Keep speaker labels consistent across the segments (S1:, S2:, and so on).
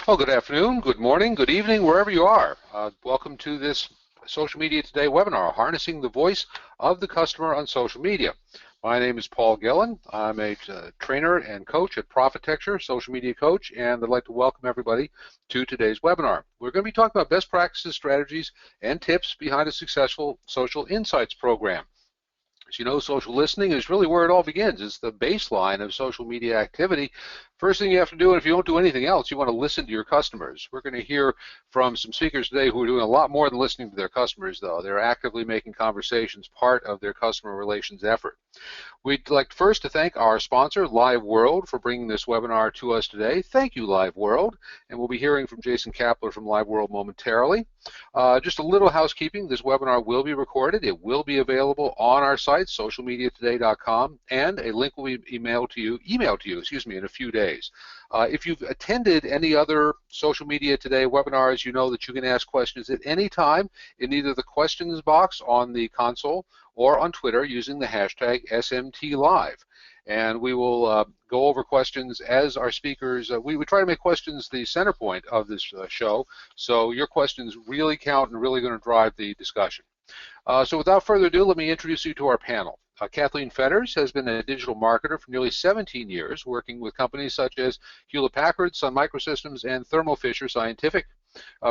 S1: Well, good afternoon, good morning, good evening, wherever you are. Welcome to this Social Media Today webinar, Harnessing the Voice of the Customer on Social Media. My name is Paul Gillen. I'm a trainer and coach at Profitecture, social media coach, and I'd like to welcome everybody to today's webinar. We're going to be talking about best practices, strategies, and tips behind a successful social insights program. As you know, social listening is really where it all begins. It's the baseline of social media activity. First thing you have to do, and if you don't do anything else, you want to listen to your customers. We're going to hear from some speakers today who are doing a lot more than listening to their customers, though. They're actively making conversations part of their customer relations effort. We'd like first to thank our sponsor, LiveWorld, for bringing this webinar to us today. Thank you, LiveWorld. And we'll be hearing from Jason Kapler from LiveWorld momentarily. Just a little housekeeping. This webinar will be recorded. It will be available on our site, socialmediatoday.com, and a link will be emailed to you in a few days. If you've attended any other Social Media Today webinars, you know that you can ask questions at any time in either the questions box on the console or on Twitter using the hashtag SMTLive. And we will go over questions as our speakers. We try to make questions the center point of this show, so your questions really count and really going to drive the discussion. So without further ado, let me introduce you to our panel. Kathleen Fetters has been a digital marketer for nearly 17 years, working with companies such as Hewlett-Packard, Sun Microsystems, and Thermo Fisher Scientific.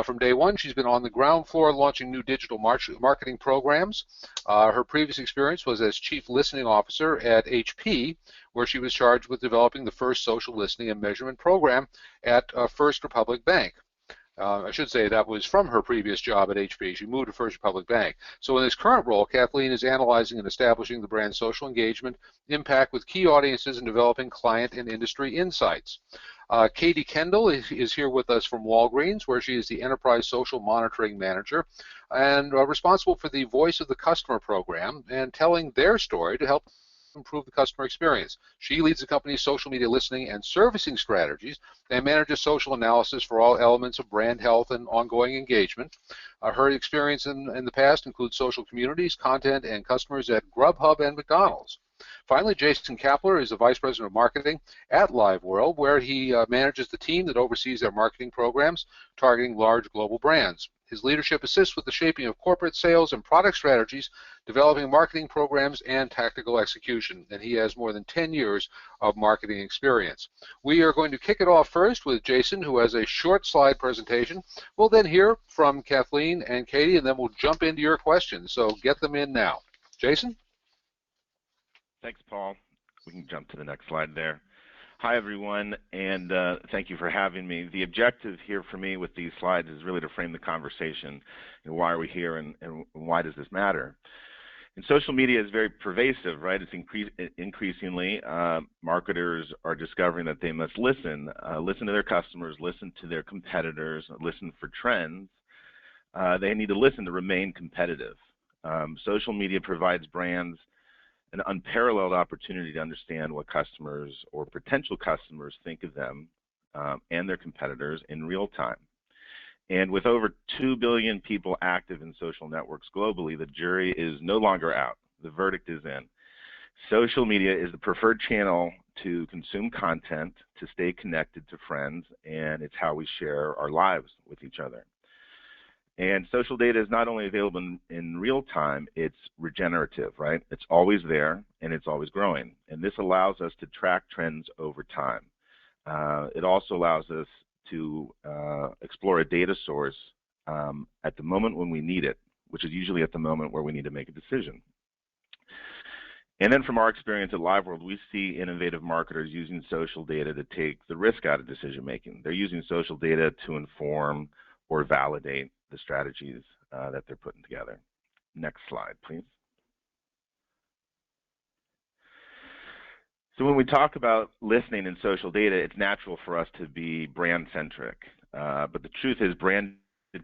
S1: From day one, she's been on the ground floor launching new digital marketing programs. Her previous experience was as Chief Listening Officer at HP, where she was charged with developing the first social listening and measurement program at First Republic Bank. I should say that was from her previous job at HP. She moved to First Republic Bank. So in this current role, Kathleen is analyzing and establishing the brand's social engagement impact with key audiences and developing client and industry insights. Katie Kendall is here with us from Walgreens, where she is the Enterprise Social Monitoring Manager and responsible for the Voice of the Customer program and telling their story to help improve the customer experience. She leads the company's social media listening and servicing strategies and manages social analysis for all elements of brand health and ongoing engagement. Her experience in the past includes social communities, content, and customers at Grubhub and McDonald's. Finally, Jason Kapler is the Vice President of Marketing at LiveWorld, where he manages the team that oversees their marketing programs targeting large global brands. His leadership assists with the shaping of corporate sales and product strategies, developing marketing programs, and tactical execution. And he has more than 10 years of marketing experience. We are going to kick it off first with Jason, who has a short slide presentation. We'll then hear from Kathleen and Katie, and then we'll jump into your questions. So get them in now. Jason?
S2: Thanks, Paul. We can jump to the next slide there. Hi, everyone, and thank you for having me. The objective here for me with these slides is really to frame the conversation. Why are we here, and why does this matter? And social media is very pervasive, right? It's increasingly, marketers are discovering that they must listen to their customers, listen to their competitors, listen for trends. They need to listen to remain competitive. Social media provides brands an unparalleled opportunity to understand what customers or potential customers think of them and their competitors in real time. And with over 2 billion people active in social networks globally, the jury is no longer out. The verdict is in. Social media is the preferred channel to consume content, to stay connected to friends, and it's how we share our lives with each other. And social data is not only available in real time, it's regenerative, right? It's always there, and it's always growing. And this allows us to track trends over time. It also allows us to explore a data source at the moment when we need it, which is usually at the moment where we need to make a decision. And then from our experience at LiveWorld, we see innovative marketers using social data to take the risk out of decision making. They're using social data to inform or validate the strategies that they're putting together. Next slide, please. So when we talk about listening and social data, it's natural for us to be brand-centric. But the truth is branded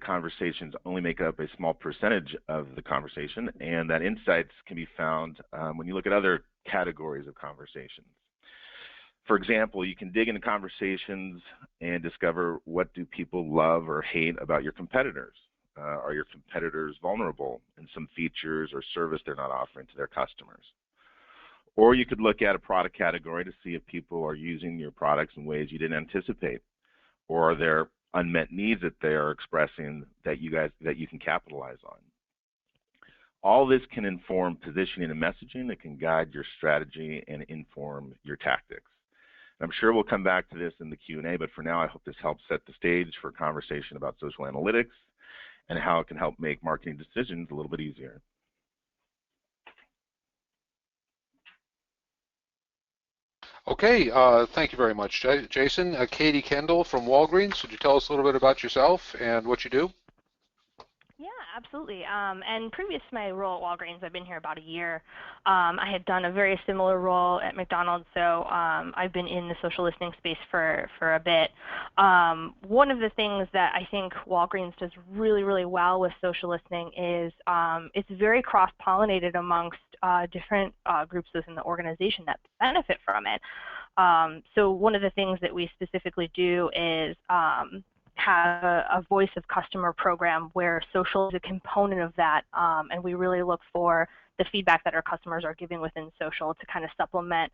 S2: conversations only make up a small percentage of the conversation, and that insights can be found when you look at other categories of conversations. For example, you can dig into conversations and discover what do people love or hate about your competitors. Are your competitors vulnerable in some features or service they're not offering to their customers? Or you could look at a product category to see if people are using your products in ways you didn't anticipate. Or are there unmet needs that they are expressing that you can capitalize on. All this can inform positioning and messaging. It can guide your strategy and inform your tactics. I'm sure we'll come back to this in the Q&A, but for now, I hope this helps set the stage for a conversation about social analytics and how it can help make marketing decisions a little bit easier.
S1: Okay, thank you very much, Jason. Katie Kendall from Walgreens, would you tell us a little bit about yourself and what you do?
S3: Yeah, absolutely. And previous to my role at Walgreens, I've been here about a year. I had done a very similar role at McDonald's, so I've been in the social listening space for a bit. One of the things that I think Walgreens does really, really well with social listening is it's very cross-pollinated amongst different groups within the organization that benefit from it. So one of the things that we specifically do is have a voice of customer program where social is a component of that, and we really look for the feedback that our customers are giving within social to kind of supplement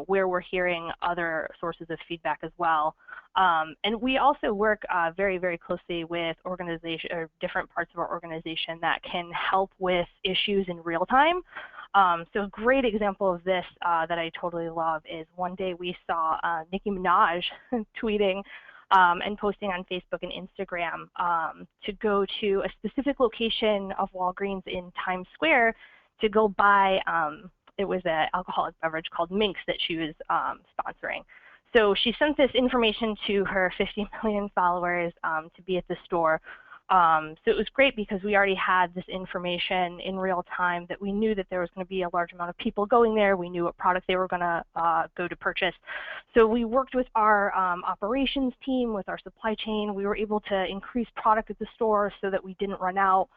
S3: where we're hearing other sources of feedback as well. And we also work very, very closely with organization or different parts of our organization that can help with issues in real time. So a great example of this that I totally love is one day we saw Nicki Minaj tweeting and posting on Facebook and Instagram to go to a specific location of Walgreens in Times Square to go buy, it was an alcoholic beverage called Minx that she was sponsoring. So she sent this information to her 50 million followers to be at the store. So it was great because we already had this information in real time that we knew that there was going to be a large amount of people going there. We knew what product they were going to go to purchase. So we worked with our operations team, with our supply chain. We were able to increase product at the store so that we didn't run out.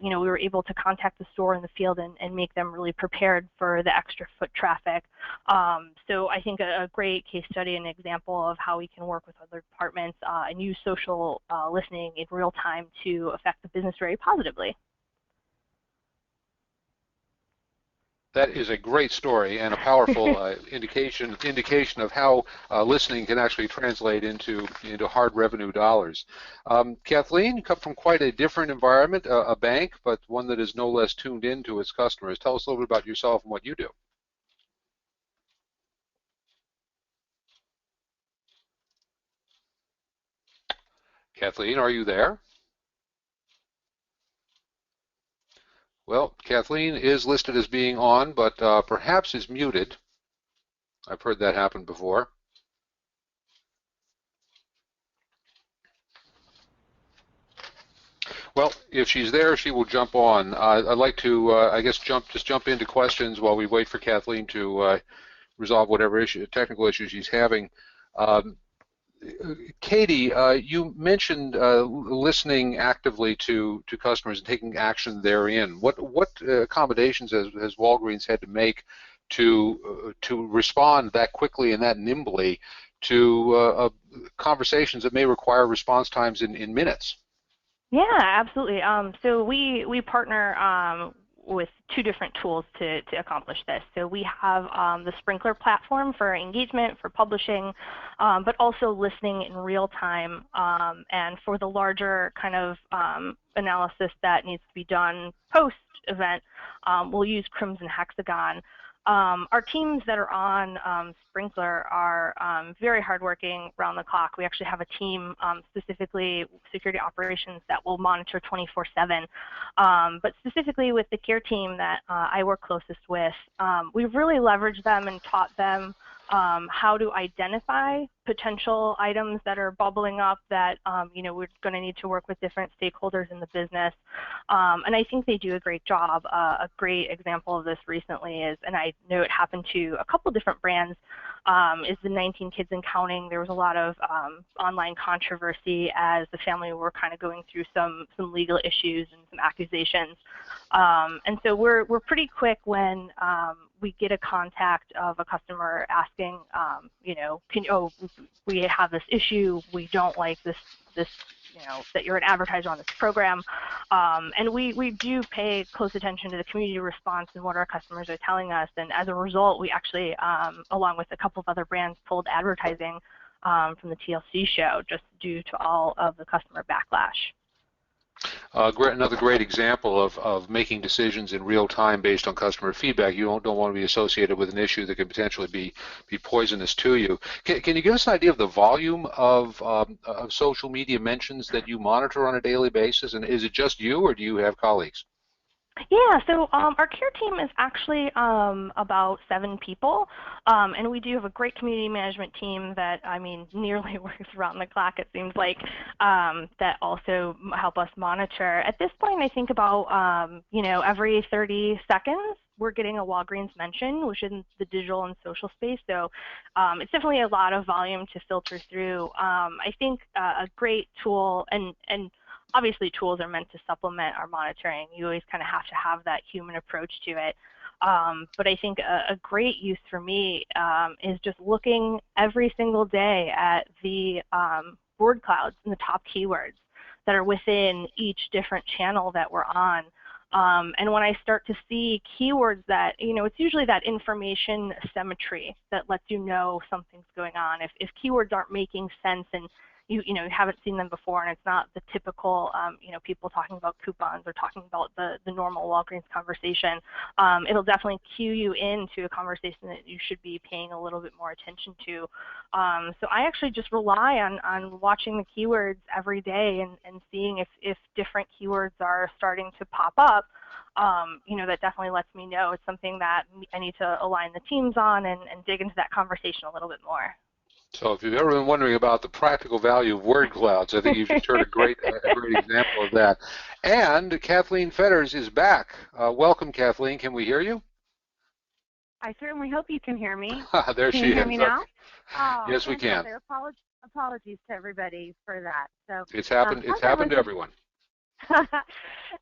S3: We were able to contact the store in the field and make them really prepared for the extra foot traffic. So I think a great case study and example of how we can work with other departments and use social listening in real time to affect the business very positively.
S1: That is a great story and a powerful indication of how listening can actually translate into hard revenue dollars. Kathleen, you come from quite a different environment, a bank, but one that is no less tuned in to its customers. Tell us a little bit about yourself and what you do. Kathleen, are you there? Well, Kathleen is listed as being on, but perhaps is muted. I've heard that happen before. Well, if she's there, she will jump on. I'd like to, I guess, just jump into questions while we wait for Kathleen to resolve whatever technical issue she's having. Katie, you mentioned listening actively to customers and taking action therein. What accommodations has Walgreens had to make to respond that quickly and that nimbly to conversations that may require response times in minutes?
S3: Yeah, absolutely. So we partner with two different tools to accomplish this. So we have the Sprinkler platform for engagement, for publishing, but also listening in real time. And for the larger kind of analysis that needs to be done post-event, we'll use Crimson Hexagon. Our teams that are on Sprinkler are very hardworking around the clock. We actually have a team, specifically security operations, that will monitor 24/7. But specifically with the care team that I work closest with, we've really leveraged them and taught them how to identify potential items that are bubbling up that we're going to need to work with different stakeholders in the business. And I think they do a great job. A great example of this recently is, and I know it happened to a couple different brands, is the 19 Kids and Counting. There was a lot of online controversy as the family were kind of going through some legal issues and some accusations. And so we're pretty quick when we get a contact of a customer asking, we have this issue, we don't like this, that you're an advertiser on this program. And we do pay close attention to the community response and what our customers are telling us. And as a result, we actually, along with a couple of other brands, pulled advertising from the TLC show, just due to all of the customer backlash.
S1: Another great example of making decisions in real time based on customer feedback. You don't want to be associated with an issue that could potentially be poisonous to you. Can you give us an idea of the volume of social media mentions that you monitor on a daily basis? And is it just you, or do you have colleagues?
S3: Yeah, so our care team is actually about 7 people, and we do have a great community management team that, I mean, nearly works around the clock, it seems like, that also help us monitor. At this point, I think about, every 30 seconds, we're getting a Walgreens mention, which is in the digital and social space, so it's definitely a lot of volume to filter through. I think a great tool, and obviously tools are meant to supplement our monitoring. You always kind of have to have that human approach to it. But I think a great use for me is just looking every single day at the word clouds and the top keywords that are within each different channel that we're on. And when I start to see keywords that, it's usually that information symmetry that lets you know something's going on. If keywords aren't making sense and you haven't seen them before, and it's not the typical, people talking about coupons or talking about the normal Walgreens conversation, it'll definitely cue you into a conversation that you should be paying a little bit more attention to. So I actually just rely on watching the keywords every day and seeing if different keywords are starting to pop up. That definitely lets me know it's something that I need to align the teams on and dig into that conversation a little bit more.
S1: So if you've ever been wondering about the practical value of word clouds, I think you've just heard a great example of that. And Kathleen Fetters is back. Welcome, Kathleen. Can we hear you?
S4: I certainly hope you can hear me.
S1: There she is.
S4: Can you hear me now? Oh,
S1: yes, we can.
S4: Apologies to everybody for that. So
S1: it's happened. It's happened to everyone.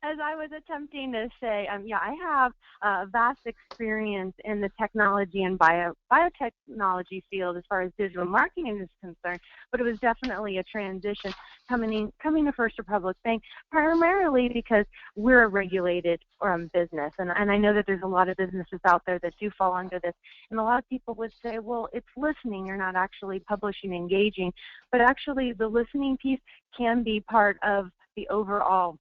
S4: As I was attempting to say, I have a vast experience in the technology and biotechnology field as far as digital marketing is concerned, but it was definitely a transition coming to First Republic Bank, primarily because we're a regulated business, and I know that there's a lot of businesses out there that do fall under this, and a lot of people would say, well, it's listening, you're not actually publishing, engaging, but actually the listening piece can be part of the overall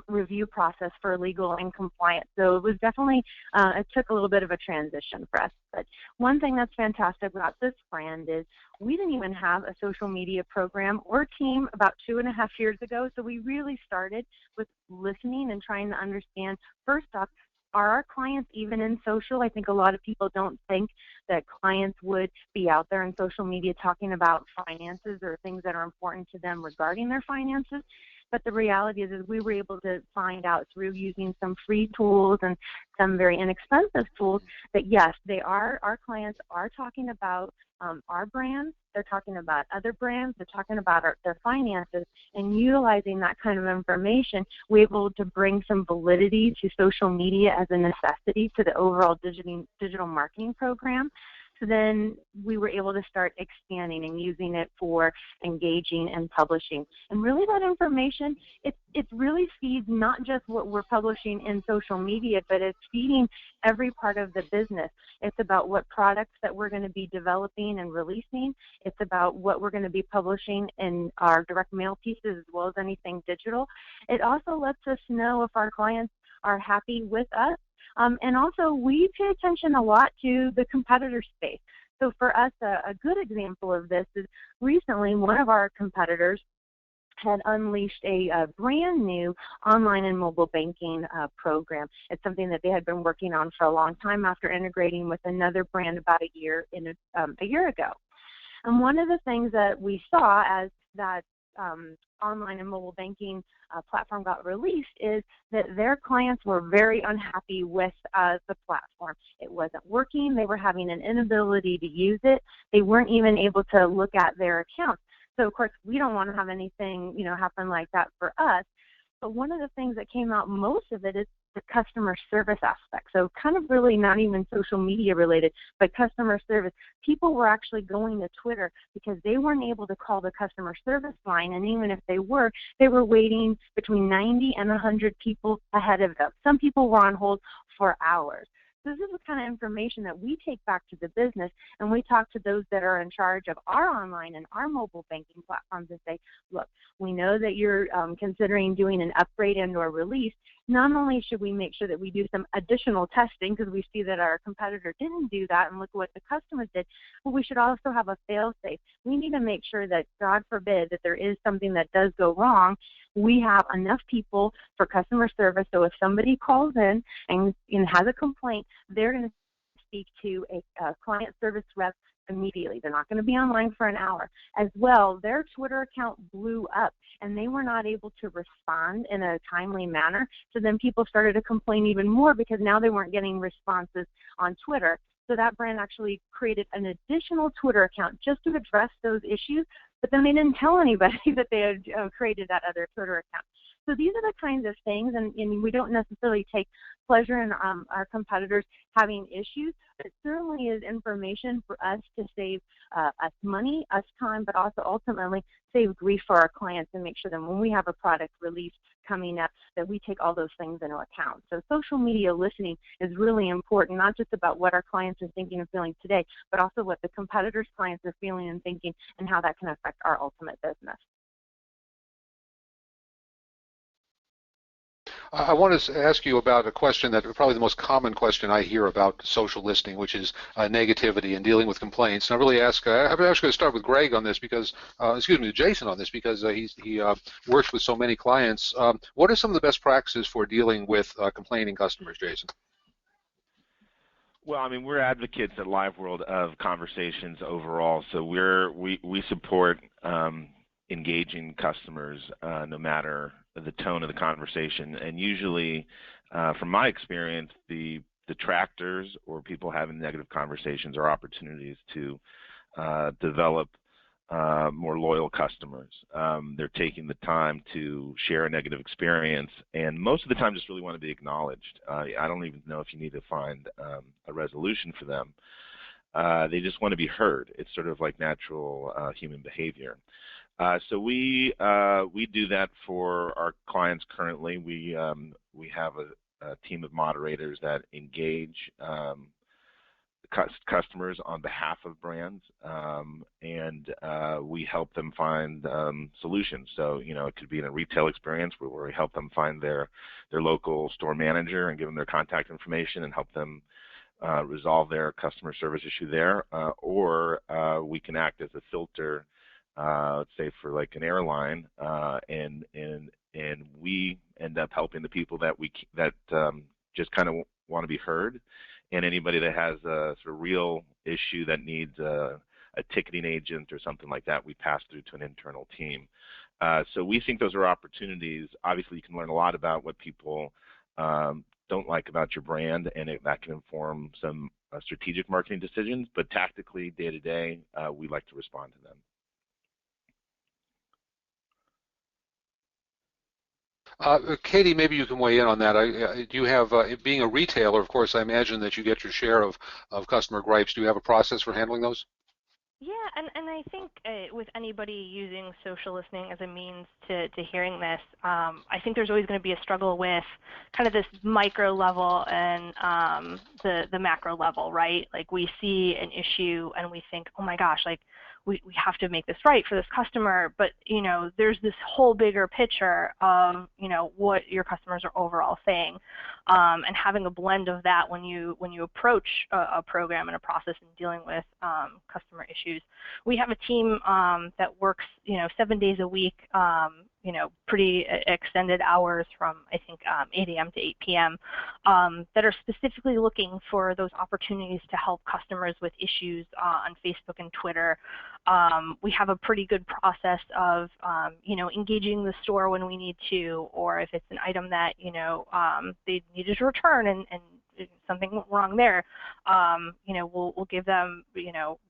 S4: review process for legal and compliance. So it was definitely, it took a little bit of a transition for us. But one thing that's fantastic about this brand is we didn't even have a social media program or team about 2.5 years ago. So we really started with listening and trying to understand, first off, are our clients even in social? I think a lot of people don't think that clients would be out there in social media talking about finances or things that are important to them regarding their finances. But the reality is we were able to find out through using some free tools and some very inexpensive tools that, yes, our clients are talking about our brands, they're talking about other brands, they're talking about their finances, and utilizing that kind of information, we're able to bring some validity to social media as a necessity to the overall digital marketing program. So then we were able to start expanding and using it for engaging and publishing. And really that information, it really feeds not just what we're publishing in social media, but it's feeding every part of the business. It's about what products that we're going to be developing and releasing. It's about what we're going to be publishing in our direct mail pieces as well as anything digital. It also lets us know if our clients are happy with us. And also, we pay attention a lot to the competitor space. So for us, a good example of this is recently one of our competitors had unleashed a brand new online and mobile banking program. It's something that they had been working on for a long time after integrating with another brand about a year ago. And one of the things that we saw as that online and mobile banking platform got released is that their clients were very unhappy with the platform. It wasn't working. They were having an inability to use it. They weren't even able to look at their accounts. So, of course, we don't want to have anything, happen like that for us. But one of the things that came out most of it is the customer service aspect. So kind of really not even social media related, but customer service. People were actually going to Twitter because they weren't able to call the customer service line, and even if they were waiting between 90 and 100 people ahead of them. Some people were on hold for hours. This is the kind of information that we take back to the business, and we talk to those that are in charge of our online and our mobile banking platforms and say, look, we know that you're considering doing an upgrade and or release. Not only should we make sure that we do some additional testing because we see that our competitor didn't do that and look at what the customers did, but we should also have a fail-safe. We need to make sure that, God forbid, that there is something that does go wrong, we have enough people for customer service, so if somebody calls in and has a complaint, they're going to speak to a client service rep immediately. They're not going to be online for an hour. As well, their Twitter account blew up, and they were not able to respond in a timely manner, so then people started to complain even more because now they weren't getting responses on Twitter. So that brand actually created an additional Twitter account just to address those issues, but then they didn't tell anybody that they had created that other Twitter account. So these are the kinds of things, and we don't necessarily take pleasure in our competitors having issues, but it certainly is information for us to save us money, us time, but also ultimately save grief for our clients and make sure that when we have a product release coming up that we take all those things into account. So social media listening is really important, not just about what our clients are thinking and feeling today, but also what the competitors' clients are feeling and thinking and how that can affect our ultimate business.
S1: I want to ask you about a question that probably the most common question I hear about social listening, which is negativity and dealing with complaints. And I really ask, I'm actually going to start with Greg on this because, Jason on this because he works with so many clients. What are some of the best practices for dealing with complaining customers, Jason?
S2: Well, I mean, we're advocates at LiveWorld of conversations overall, so we support engaging customers no matter the tone of the conversation. And usually, from my experience, the detractors or people having negative conversations are opportunities to develop more loyal customers. They're taking the time to share a negative experience, and most of the time just really want to be acknowledged. I don't even know if you need to find a resolution for them. They just want to be heard. It's sort of like natural human behavior. So we do that for our clients currently. We have a team of moderators that engage customers on behalf of brands, and we help them find solutions. So it could be in a retail experience where we help them find their local store manager and give them their contact information and help them resolve their customer service issue there, or we can act as a filter. Let's say for like an airline, and we end up helping the people that just kind of want to be heard, and anybody that has a sort of real issue that needs a ticketing agent or something like that, we pass through to an internal team. So we think those are opportunities. Obviously, you can learn a lot about what people don't like about your brand, and that can inform some strategic marketing decisions. But tactically, day to day, we like to respond to them.
S1: Katie, maybe you can weigh in on that. Do you have, being a retailer, of course, I imagine that you get your share of customer gripes. Do you have a process for handling those?
S3: Yeah, and I think with anybody using social listening as a means to hearing this, I think there's always going to be a struggle with kind of this micro level and the macro level, right? Like we see an issue and we think, oh my gosh, like we have to make this right for this customer, but there's this whole bigger picture of what your customers are overall saying, and having a blend of that when you approach a program and a process and dealing with customer issues. We have a team that works 7 days a week, pretty extended hours from I think 8 a.m. to 8 p.m. That are specifically looking for those opportunities to help customers with issues on Facebook and Twitter. We have a pretty good process of engaging the store when we need to, or if it's an item that they needed to return and something went wrong there, we'll give them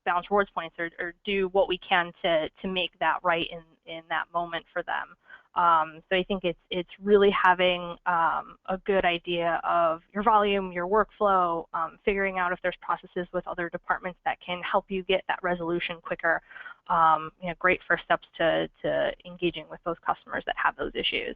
S3: balance rewards points or do what we can to make that right in that moment for them. So I think it's really having a good idea of your volume, your workflow, figuring out if there's processes with other departments that can help you get that resolution quicker. Great first steps to engaging with those customers that have those issues.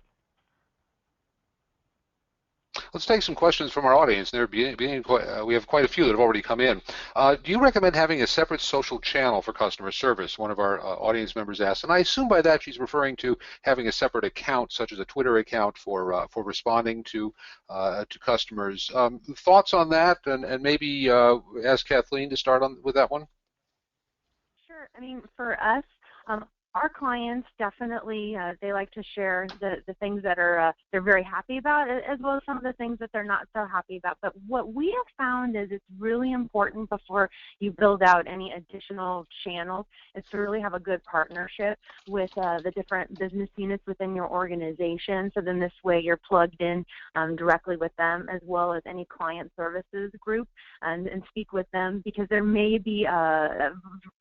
S1: Let's take some questions from our audience. We have quite a few that have already come in. Do you recommend having a separate social channel for customer service? One of our audience members asked, and I assume by that she's referring to having a separate account, such as a Twitter account for responding to customers. Thoughts on that, and maybe ask Kathleen to start on with that one.
S4: Sure. I mean, for us, our clients definitely they like to share the things that are they're very happy about, as well as some of the things that they're not so happy about. But what we have found is it's really important before you build out any additional channels is to really have a good partnership with the different business units within your organization. So then this way you're plugged in directly with them, as well as any client services group, and speak with them, because there may be a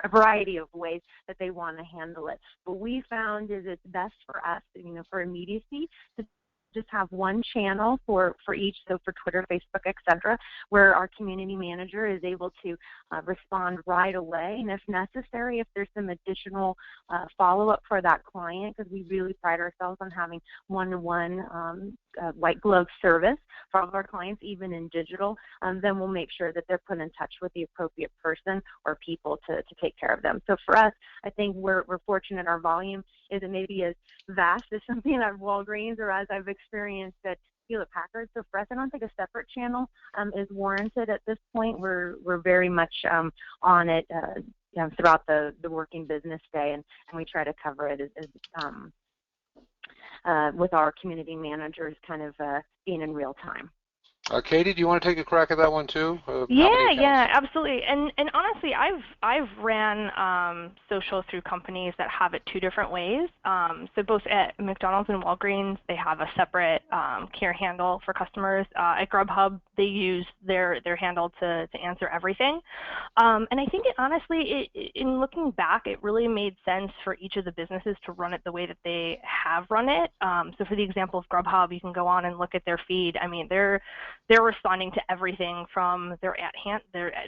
S4: variety of ways that they want to handle it. What we found is it's best for us, for immediacy, to just have one channel for each, so for Twitter, Facebook, etc., where our community manager is able to respond right away, and if necessary, if there's some additional follow-up for that client, because we really pride ourselves on having one-to-one white glove service for all of our clients, even in digital, then we'll make sure that they're put in touch with the appropriate person or people to take care of them. So for us, I think we're fortunate our volume isn't maybe as vast as something at Walgreens or as I've experienced at Hewlett-Packard. So for us, I don't think a separate channel is warranted at this point. We're very much on it throughout the working business day, and we try to cover it with our community managers kind of being in real time.
S1: Katie, do you want to take a crack at that one too?
S3: Yeah, absolutely. And honestly, I've ran social through companies that have it two different ways. So both at McDonald's and Walgreens, they have a separate care handle for customers. At Grubhub, they use their handle to answer everything. And I think honestly, in looking back, it really made sense for each of the businesses to run it the way that they have run it. So for the example of Grubhub, you can go on and look at their feed. I mean, they're responding to everything from their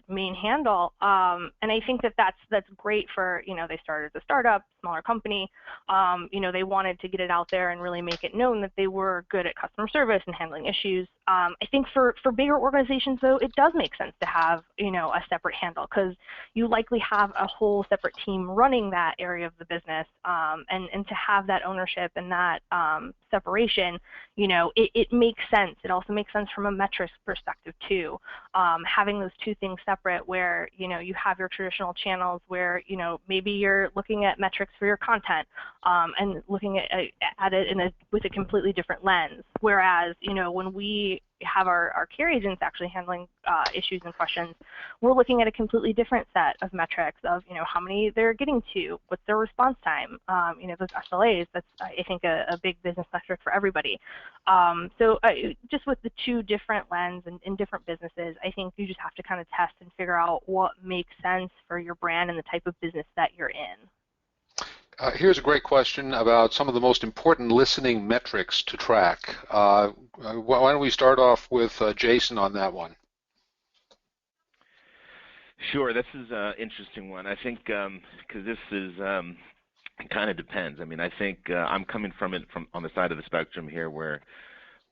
S3: main handle, and I think that's great for, they started as a startup, smaller company. They wanted to get it out there and really make it known that they were good at customer service and handling issues. I think for bigger organizations, though, it does make sense to have a separate handle, because you likely have a whole separate team running that area of the business, and to have that ownership and that separation, it makes sense. It also makes sense from a metrics perspective too. Having those two things separate, where you have your traditional channels where maybe you're looking at metrics for your content, and looking at it with a completely different lens. Whereas when we have our care agents actually handling issues and questions, we're looking at a completely different set of metrics of how many they're getting to, what's their response time, those SLAs. That's, I think, a big business metric for everybody. So just with the two different lens and in different businesses, I think you just have to kind of test and figure out what makes sense for your brand and the type of business that you're in.
S1: Here's a great question about some of the most important listening metrics to track. Why don't we start off with Jason on that one?
S2: Sure, this is an interesting one. I think because this is it kind of depends. I mean, I think I'm coming from it on the side of the spectrum here, where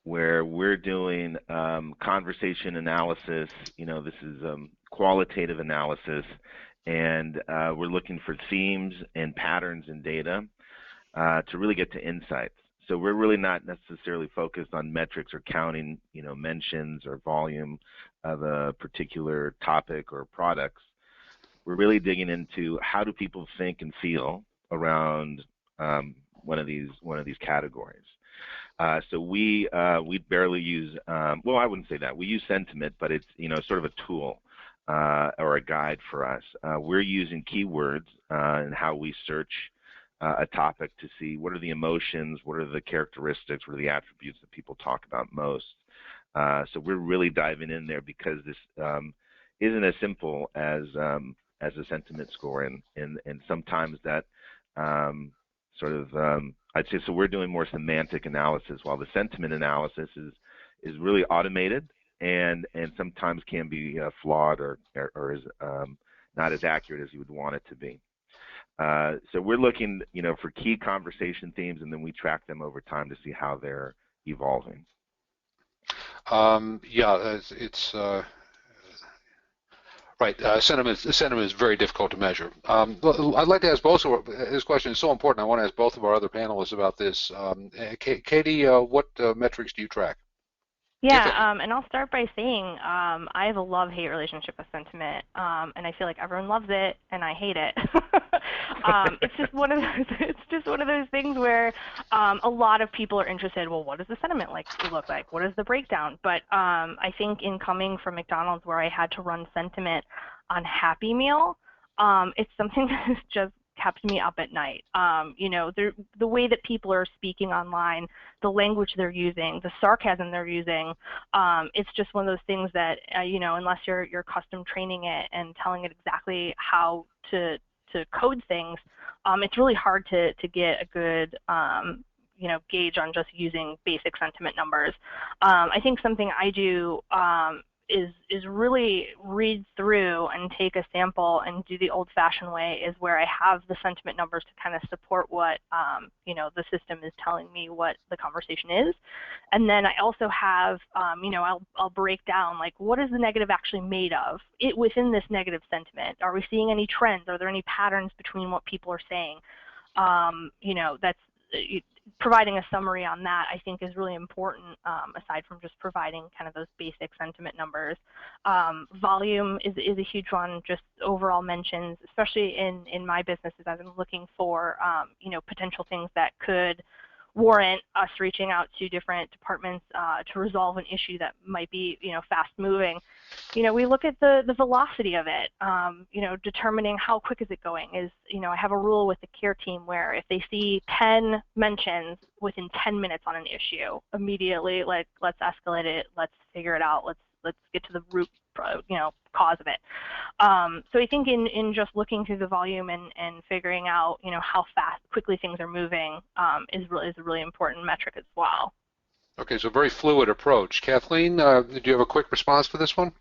S2: we're doing conversation analysis. This is qualitative analysis. And we're looking for themes and patterns in data to really get to insights. So we're really not necessarily focused on metrics or counting, mentions or volume of a particular topic or products. We're really digging into how do people think and feel around one of these categories. So we barely use, well, I wouldn't say that. We use sentiment, but it's sort of a tool. Or a guide for us. We're using keywords in how we search a topic to see what are the emotions, what are the characteristics, what are the attributes that people talk about most. So we're really diving in there, because this isn't as simple as a sentiment score, and sometimes that I'd say, so we're doing more semantic analysis, while the sentiment analysis is really automated. And sometimes can be flawed or is not as accurate as you would want it to be. So we're looking, for key conversation themes, and then we track them over time to see how they're evolving.
S1: Yeah, it's right. Sentiment is very difficult to measure. I'd like to ask both. This question is so important. I want to ask both of our other panelists about this. Katie, what metrics do you track?
S3: Yeah, and I'll start by saying I have a love-hate relationship with sentiment, and I feel like everyone loves it, and I hate it. It's just one of those things where a lot of people are interested. Well, what does the sentiment look like? What is the breakdown? But I think in coming from McDonald's, where I had to run sentiment on Happy Meal, it's something that has just kept me up at night. You know, the way that people are speaking online, the language they're using, the sarcasm they're using, it's just one of those things that, you know, unless you're custom training it and telling it exactly how to code things, it's really hard to get a good you know, gauge on just using basic sentiment numbers. I think something I do is really read through and take a sample and do the old-fashioned way, is where I have the sentiment numbers to kind of support what you know, the system is telling me what the conversation is. And then I also have you know, I'll break down, like, what is the negative actually made of it within this negative sentiment? Are we seeing any trends? Are there any patterns between what people are saying? You know, that's providing a summary on that, I think, is really important, aside from just providing kind of those basic sentiment numbers. Volume is a huge one, just overall mentions, especially in my businesses, as I'm looking for you know, potential things that could warrant us reaching out to different departments to resolve an issue that might be, you know, fast moving. You know, we look at the velocity of it, you know, determining how quick is it going. Is, you know, I have a rule with the care team where if they see 10 mentions within 10 minutes on an issue, immediately, like, let's escalate it, let's figure it out, let's get to the root, you know, cause of it. So I think in just looking through the volume and figuring out, you know, how quickly things are moving is a really important metric as well.
S1: Okay, so very fluid approach. Kathleen, do you have a quick response to this one?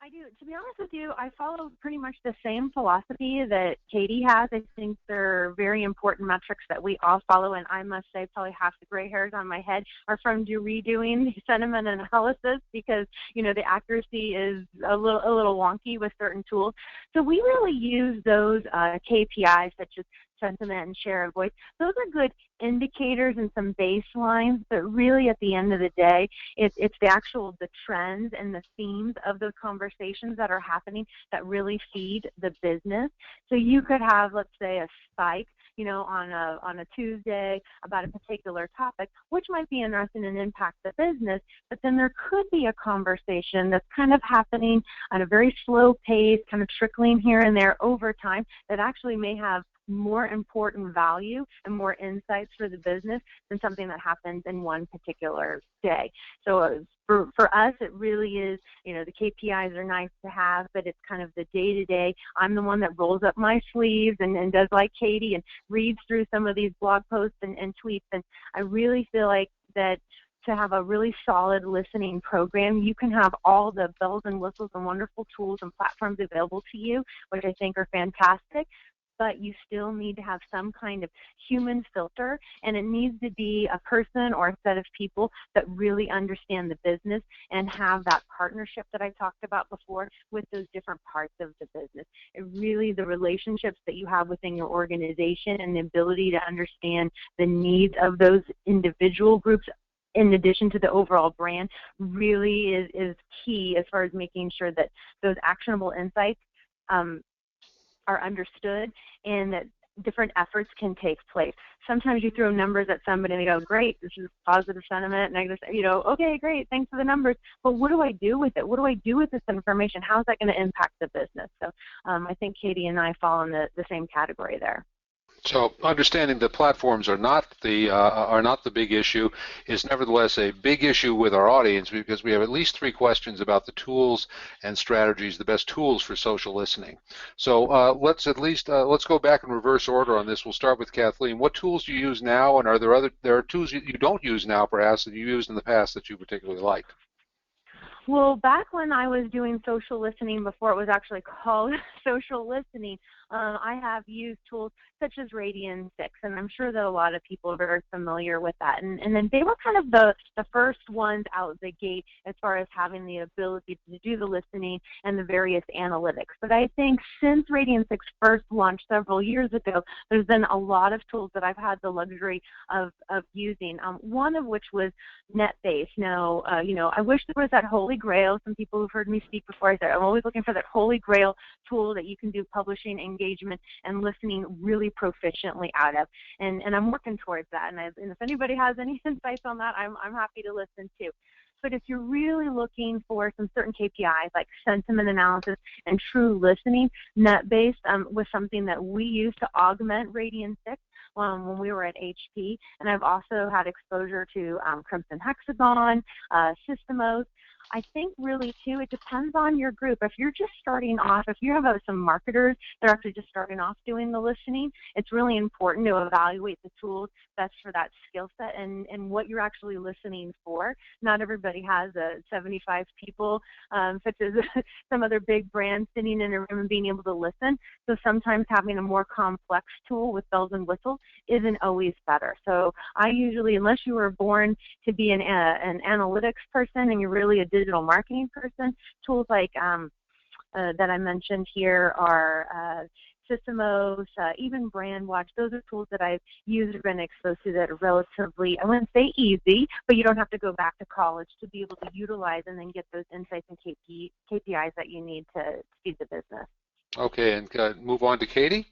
S4: I do. To be honest with you, I follow pretty much the same philosophy that Katie has. I think they're very important metrics that we all follow, and I must say probably half the gray hairs on my head are from redoing sentiment analysis, because, you know, the accuracy is a little wonky with certain tools. So we really use those KPIs such as sentiment and share of voice. Those are good indicators and some baselines, but really at the end of the day, it's the trends and the themes of those conversations that are happening that really feed the business. So you could have, let's say, a spike, you know, on a Tuesday about a particular topic, which might be interesting and impact the business, but then there could be a conversation that's kind of happening at a very slow pace, kind of trickling here and there over time, that actually may have more important value and more insights for the business than something that happens in one particular day. So for us, it really is, you know, the KPIs are nice to have, but it's kind of the day-to-day. I'm the one that rolls up my sleeves and does like Katie and reads through some of these blog posts and tweets, and I really feel like that to have a really solid listening program, you can have all the bells and whistles and wonderful tools and platforms available to you, which I think are fantastic, but you still need to have some kind of human filter, and it needs to be a person or a set of people that really understand the business and have that partnership that I talked about before with those different parts of the business. It really, the relationships that you have within your organization and the ability to understand the needs of those individual groups in addition to the overall brand really is key as far as making sure that those actionable insights are understood and that different efforts can take place. Sometimes you throw numbers at somebody and they go, great, this is positive sentiment, negative, you know, okay, great, thanks for the numbers, but what do I do with it? What do I do with this information? How is that going to impact the business? So I think Katie and I fall in the same category there.
S1: So understanding that platforms are not the big issue is nevertheless a big issue with our audience, because we have at least 3 questions about the tools and strategies, the best tools for social listening. So let's go back in reverse order on this. We'll start with Kathleen. What tools do you use now, and are there tools you don't use now perhaps that you used in the past that you particularly liked?
S4: Well, back when I was doing social listening, before it was actually called social listening, I have used tools such as Radian 6, and I'm sure that a lot of people are very familiar with that. And then they were kind of the first ones out the gate as far as having the ability to do the listening and the various analytics. But I think since Radian 6 first launched several years ago, there's been a lot of tools that I've had the luxury of using, one of which was net-based. Now, I wish there was that holy grail. Some people who've heard me speak before, I said I'm always looking for that holy grail tool that you can do publishing, engagement, and listening really proficiently out of. And I'm working towards that. And if anybody has any insights on that, I'm happy to listen too. But if you're really looking for some certain KPIs like sentiment analysis and true listening, net-based was something that we used to augment Radian 6 when we were at HP. And I've also had exposure to Crimson Hexagon, Systemos. I think really too, it depends on your group. If you're just starting off, if you have some marketers that are actually just starting off doing the listening, it's really important to evaluate the tools best for that skill set and what you're actually listening for. Not everybody has 75 people, such as some other big brands sitting in a room and being able to listen. So sometimes having a more complex tool with bells and whistles isn't always better. So I usually, unless you were born to be an analytics person and you're really a digital marketing person, tools like that I mentioned here are Systemos, even BrandWatch. Those are tools that I've used or been exposed to that are relatively, I wouldn't say easy, but you don't have to go back to college to be able to utilize and then get those insights and KPIs that you need to feed the business.
S1: Okay, and move on to Katie.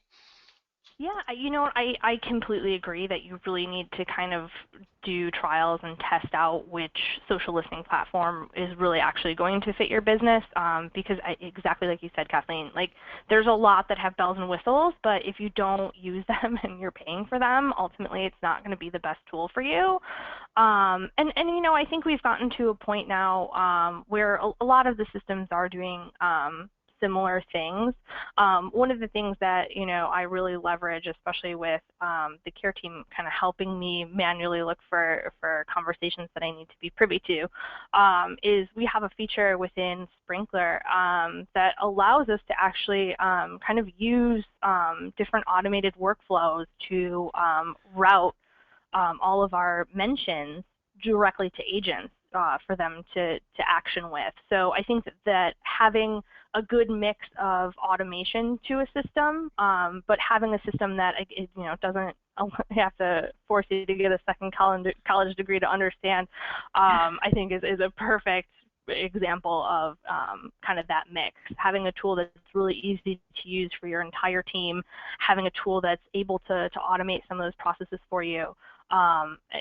S3: Yeah, I completely agree that you really need to kind of do trials and test out which social listening platform is really actually going to fit your business, because exactly like you said, Kathleen, like there's a lot that have bells and whistles, but if you don't use them and you're paying for them, ultimately it's not going to be the best tool for you. And I think we've gotten to a point now where a lot of the systems are doing similar things. One of the things that I really leverage, especially with the care team kind of helping me manually look for conversations that I need to be privy to, is we have a feature within Sprinkler that allows us to actually kind of use different automated workflows to route all of our mentions directly to agents for them to action with. So I think that having a good mix of automation to a system, but having a system that doesn't have to force you to get a second college degree to understand, I think is a perfect example of kind of that mix. Having a tool that's really easy to use for your entire team, having a tool that's able to automate some of those processes for you,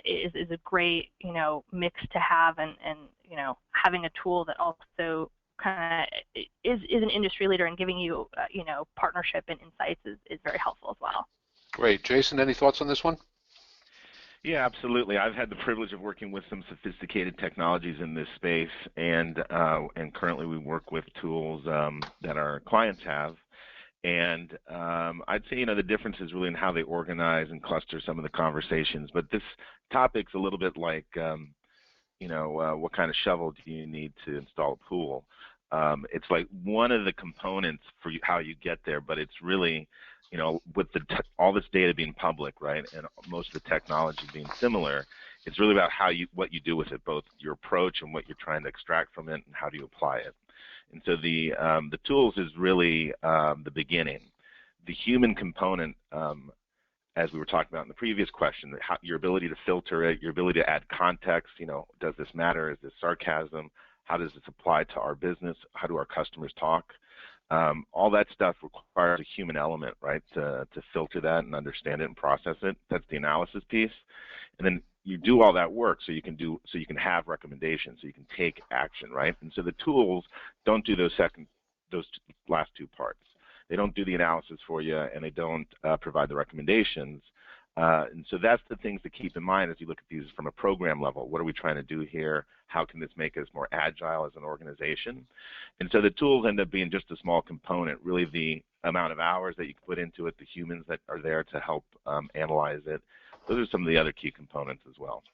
S3: is a great mix to have, and having a tool that also kind of is an industry leader and giving you partnership and insights is very helpful as well.
S1: Great. Jason, any thoughts on this one?
S2: Yeah, absolutely. I've had the privilege of working with some sophisticated technologies in this space, and currently we work with tools that our clients have. And I'd say, the difference is really in how they organize and cluster some of the conversations. But this topic's a little bit like, what kind of shovel do you need to install a pool? It's like one of the components for how you get there, but it's really, with all this data being public, right, and most of the technology being similar, it's really about what you do with it, both your approach and what you're trying to extract from it and how do you apply it. And so the tools is really the beginning. The human component, as we were talking about in the previous question, your ability to filter it, your ability to add context, does this matter? Is this sarcasm? How does this apply to our business? How do our customers talk? All that stuff requires a human element, right, to filter that and understand it and process it. That's the analysis piece. And then you do all that work so you can have recommendations, so you can take action, right? And so the tools don't do those last two parts. They don't do the analysis for you, and they don't provide the recommendations. And so that's the things to keep in mind as you look at these from a program level. What are we trying to do here? How can this make us more agile as an organization? And so the tools end up being just a small component. Really, the amount of hours that you can put into it, the humans that are there to help analyze it, those are some of the other key components as well.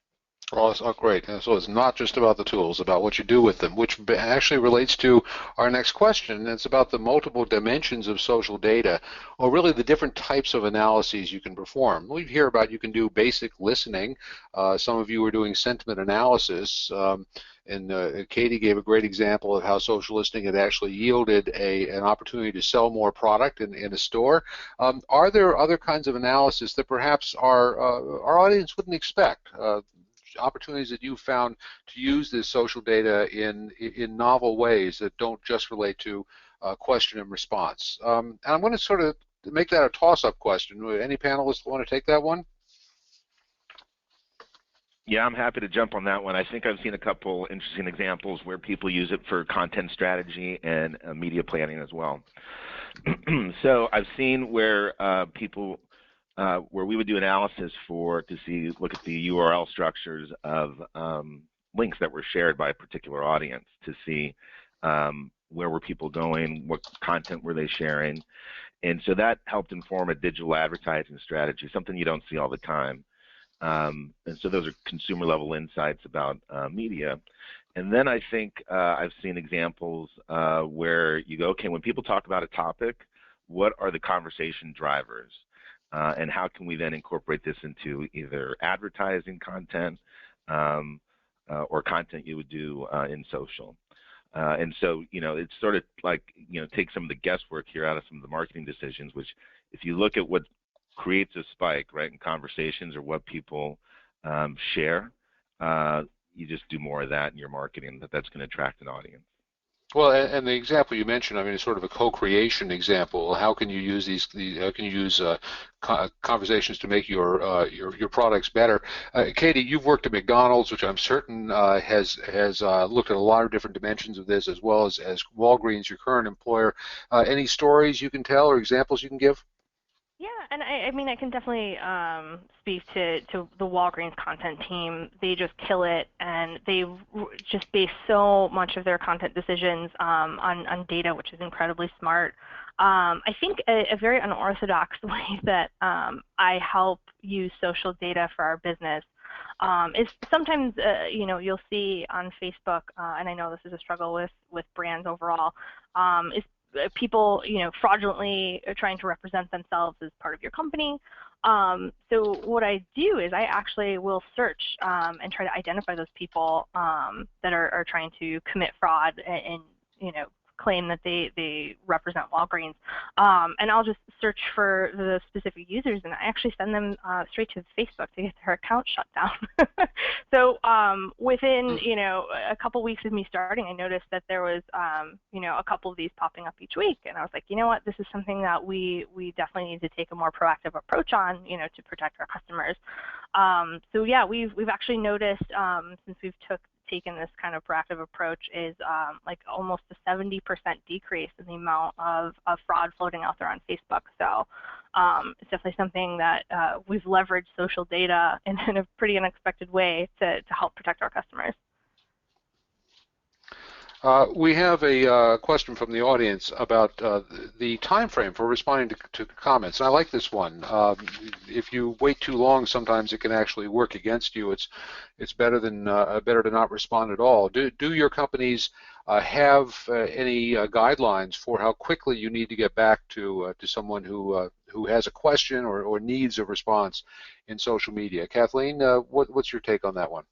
S1: Oh, great. And so it's not just about the tools, about what you do with them, which actually relates to our next question. It's about the multiple dimensions of social data, or really the different types of analyses you can perform. We hear about you can do basic listening. Some of you are doing sentiment analysis. And Katie gave a great example of how social listening had actually yielded an opportunity to sell more product in a store. Are there other kinds of analysis that perhaps our audience wouldn't expect? Opportunities that you found to use this social data in novel ways that don't just relate to question and response. And I'm going to sort of make that a toss-up question. Any panelists want to take that one?
S2: Yeah, I'm happy to jump on that one. I think I've seen a couple interesting examples where people use it for content strategy and media planning as well. So I've seen where where we would do analysis look at the URL structures of links that were shared by a particular audience to see where were people going, what content were they sharing, and so that helped inform a digital advertising strategy, something you don't see all the time. And so those are consumer level insights about media. And then I think I've seen examples where you go, okay, when people talk about a topic, what are the conversation drivers? And how can we then incorporate this into either advertising content or content you would do in social? And so, it's sort of like, take some of the guesswork here out of some of the marketing decisions, which if you look at what creates a spike, right, in conversations or what people share, you just do more of that in your marketing, that's going to attract an audience.
S1: Well, and the example you mentioned, I mean, it's sort of a co-creation example. How can you use how can you use conversations to make your products better? Katie, you've worked at McDonald's, which I'm certain has looked at a lot of different dimensions of this, as well as Walgreens, your current employer. Any stories you can tell or examples you can give?
S3: Yeah, and I mean, I can definitely speak to the Walgreens content team. They just kill it, and they just base so much of their content decisions on data, which is incredibly smart. I think a very unorthodox way that I help use social data for our business is sometimes, you'll see on Facebook, and I know this is a struggle with brands overall, is people, fraudulently trying to represent themselves as part of your company. So what I do is I actually will search and try to identify those people that are trying to commit fraud and claim that they represent Walgreens. And I'll just search for the specific users, and I actually send them straight to Facebook to get their account shut down. So within a couple weeks of me starting, I noticed that there was a couple of these popping up each week, and I was like, you know what, this is something that we definitely need to take a more proactive approach on, to protect our customers. So yeah, we've actually noticed since we've taken this kind of proactive approach is like almost a 70% decrease in the amount of fraud floating out there on Facebook. So it's definitely something that we've leveraged social data in a pretty unexpected way to help protect our customers.
S1: We have a question from the audience about the time frame for responding to comments. And I like this one. If you wait too long, sometimes it can actually work against you. It's better to not respond at all. Do your companies have any guidelines for how quickly you need to get back to someone who has a question or needs a response in social media? Kathleen, what's your take on that one?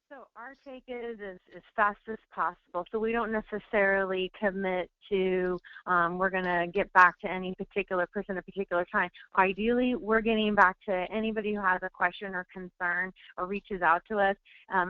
S4: So our take is as fast as possible. So we don't necessarily commit to we're going to get back to any particular person at a particular time. Ideally, we're getting back to anybody who has a question or concern or reaches out to us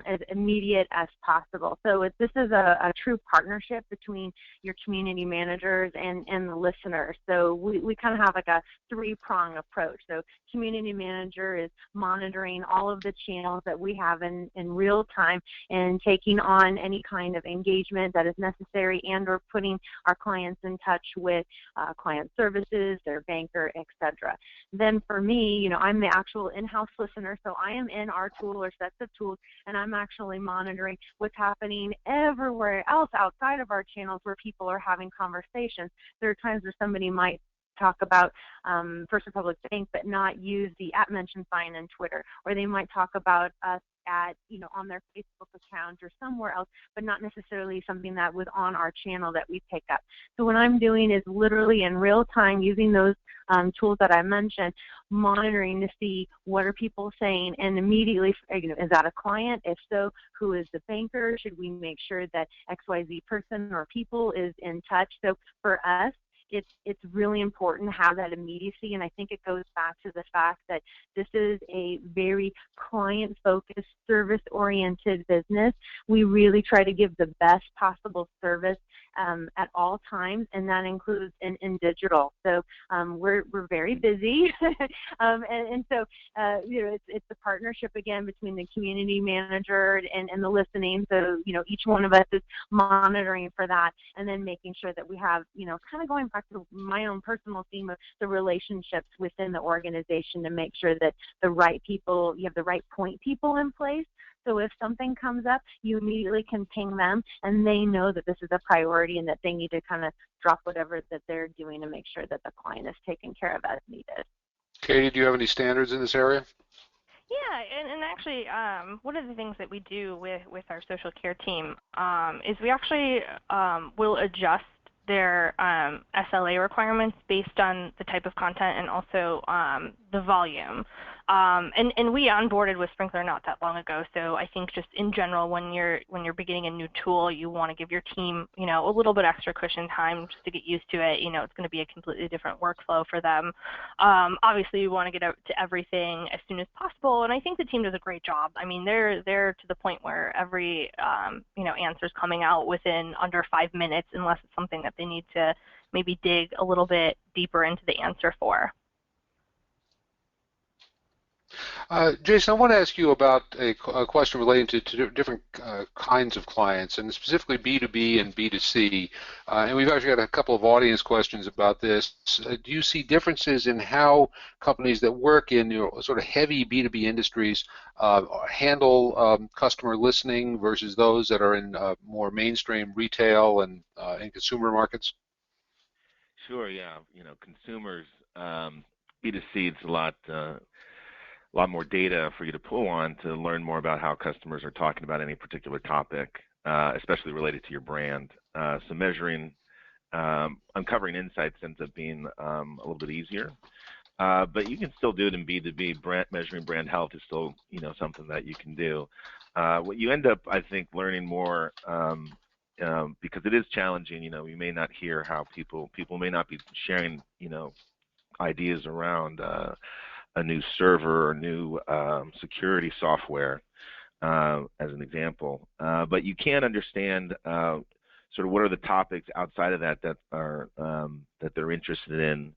S4: as immediate as possible. So this is a true partnership between your community managers and the listeners. So we kind of have like a three-prong approach. So community manager is monitoring all of the channels that we have in real time and taking on any kind of engagement that is necessary and or putting our clients in touch with client services, their banker, etc. Then for me, I'm the actual in-house listener, so I am in our tool or sets of tools, and I'm actually monitoring what's happening everywhere else outside of our channels where people are having conversations. There are times where somebody might talk about First Republic Bank, but not use the @mention sign in Twitter, or they might talk about us at, on their Facebook account or somewhere else, but not necessarily something that was on our channel that we pick up. So what I'm doing is literally in real time using those tools that I mentioned, monitoring to see what are people saying, and immediately, is that a client? If so, who is the banker? Should we make sure that XYZ person or people is in touch? So for us, it's really important to have that immediacy, and I think it goes back to the fact that this is a very client-focused, service-oriented business. We really try to give the best possible service at all times, and that includes in digital. So we're very busy, and so it's a partnership again between the community manager and the listening. So each one of us is monitoring for that, and then making sure that we have kind of going back to my own personal theme of the relationships within the organization to make sure that the right people, you have the right point people in place. So if something comes up, you immediately can ping them, and they know that this is a priority and that they need to kind of drop whatever that they're doing to make sure that the client is taken care of as needed.
S1: Katie, do you have any standards in this area?
S3: Yeah, and actually, one of the things that we do with our social care team is we actually will adjust their SLA requirements based on the type of content and also the volume. And we onboarded with Sprinkler not that long ago, so I think just in general, when you're beginning a new tool, you want to give your team, a little bit extra cushion time just to get used to it. It's going to be a completely different workflow for them. Obviously, you want to get out to everything as soon as possible, and I think the team does a great job. I mean, they're to the point where every answer is coming out within under 5 minutes, unless it's something that they need to maybe dig a little bit deeper into the answer for.
S1: Jason, I want to ask you about a question relating to different kinds of clients, and specifically B2B and B2C. And we've actually got a couple of audience questions about this. Do you see differences in how companies that work in sort of heavy B2B industries handle customer listening versus those that are in more mainstream retail and consumer markets?
S2: Sure, yeah. Consumers, B2C, it's a lot more data for you to pull on to learn more about how customers are talking about any particular topic, especially related to your brand. So uncovering insights ends up being a little bit easier. But you can still do it in B2B. Measuring brand health is still, something that you can do. What you end up, I think, learning more, because it is challenging. You may not hear how people may not be sharing, ideas around a new server or new security software, as an example. But you can understand sort of what are the topics outside of that are that they're interested in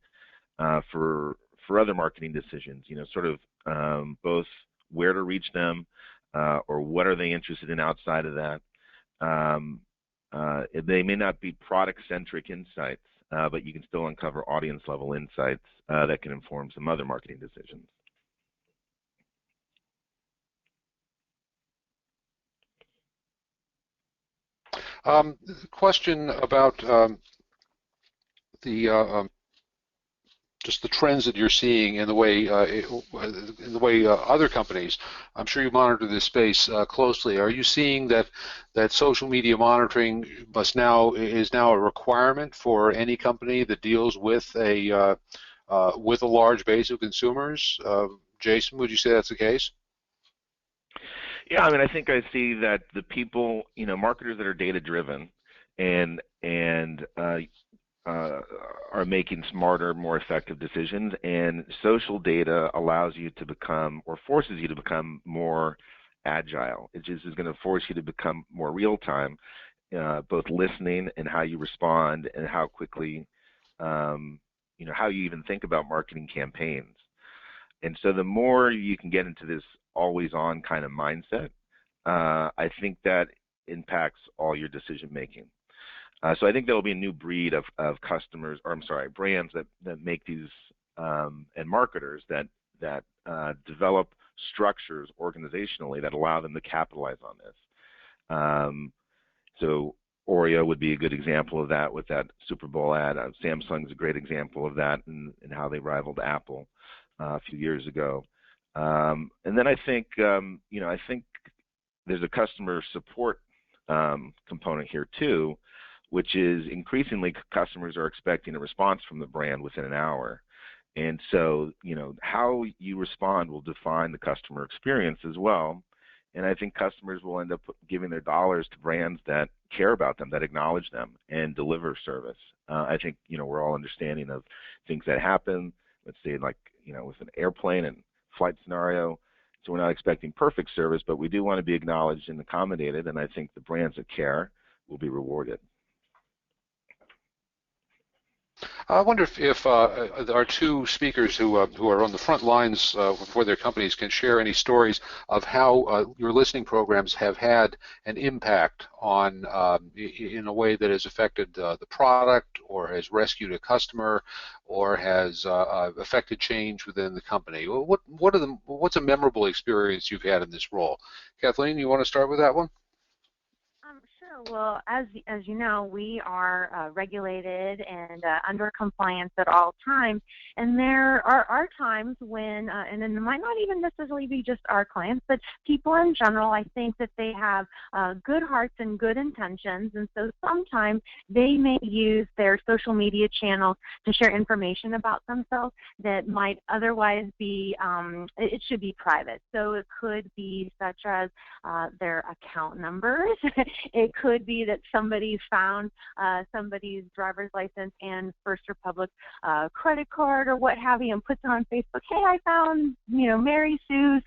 S2: for other marketing decisions. Sort of both where to reach them or what are they interested in outside of that. They may not be product-centric insights, but you can still uncover audience-level insights that can inform some other marketing decisions.
S1: Question about just the trends that you're seeing in the way other companies. I'm sure you monitor this space closely. Are you seeing that social media monitoring is now a requirement for any company that deals with a large base of consumers? Jason, would you say that's the case?
S2: Yeah, I mean, I think I see that the people, marketers that are data-driven and are making smarter, more effective decisions, and social data allows you to become, or forces you to become, more agile. It just is going to force you to become more real-time, both listening and how you respond and how quickly, how you even think about marketing campaigns. And so the more you can get into this always-on kind of mindset, I think that impacts all your decision-making. So I think there will be a new breed of customers, or I'm sorry, brands that make these, and marketers that develop structures organizationally that allow them to capitalize on this. So Oreo would be a good example of that with that Super Bowl ad. Samsung's a great example of that and how they rivaled Apple a few years ago. And then I think, I think there's a customer support component here too, which is increasingly customers are expecting a response from the brand within an hour. And so, how you respond will define the customer experience as well. And I think customers will end up giving their dollars to brands that care about them, that acknowledge them, and deliver service. I think, we're all understanding of things that happen, let's say like, with an airplane and flight scenario. So we're not expecting perfect service, but we do want to be acknowledged and accommodated. And I think the brands that care will be rewarded.
S1: I wonder if our two speakers who are on the front lines for their companies can share any stories of how your listening programs have had an impact on in a way that has affected the product, or has rescued a customer, or has affected change within the company. What's a memorable experience you've had in this role? Kathleen, you want to start with that one?
S4: Sure. Well, as you know, we are regulated and under compliance at all times. And there are times when, and it might not even necessarily be just our clients, but people in general, I think that they have good hearts and good intentions. And so sometimes they may use their social media channels to share information about themselves that might otherwise be, it should be private. So it could be such as their account numbers. It could be that somebody found somebody's driver's license and First Republic credit card or what have you, and puts it on Facebook. Hey, I found Mary Sue's